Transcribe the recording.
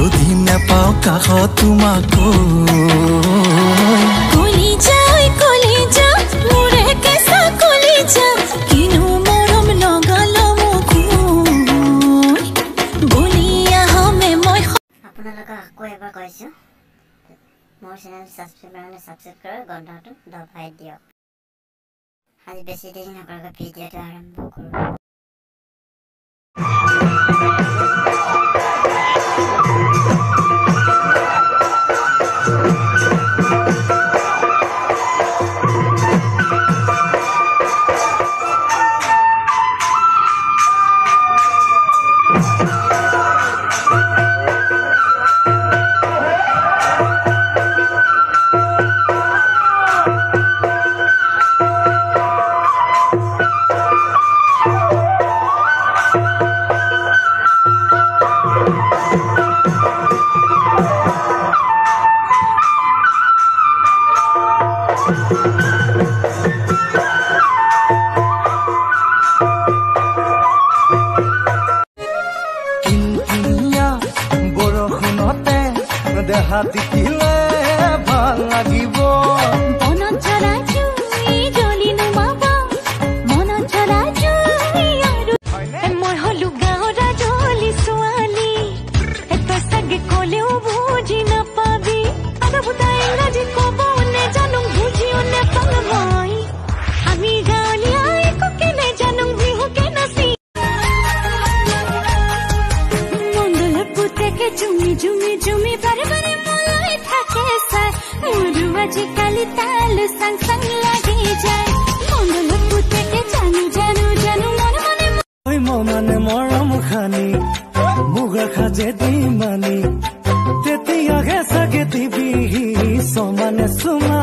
যদি নাপাও কাষ তোমাক কলিজা মোৰে কেঁচা কলিজা কিনো মৰম লগাল মোক বুলি আহমে মই আপোনালোকক আকৌ এবাৰ কৈছোঁ মোৰ চেনেল ছাবস্ক্ৰাইব কৰি ঘণ্টাটো দবাই দিয়ক। আজি বেছি দেৰি নকৰাকৈ ভিডিঅ'টো আৰম্ভ কৰোঁ। দেহা তিতিলে ভাল লাগিব মনত জ্বলা জুই জ্বলি নুমাব মনত জ্বলা জুই আৰু মই হলো গাঁৱৰ জ্বলি ছোৱালী তই চাগে কলেও বুজি নাপাবি আদাবুতা ইংৰাজী কব নেজানো বুজিও নেপালো মই আমি গাঁৱলীয়া একোকে নেজানো বিহুকে নাচি মণ্ডলৰ পুতেকে জুমি জুমি জুমি বাৰে বাৰে মলৈ থাকে চাই মোৰো আজিকালি তালৈ চাং চাং লাগি যায় মণ্ডলৰ পুতেকে জানো জানো জানো মনে মনে মানে মৰম খানি মুগা খাজে দি মানি তেতিয়াহে চাগে দিবি সমানে চুমা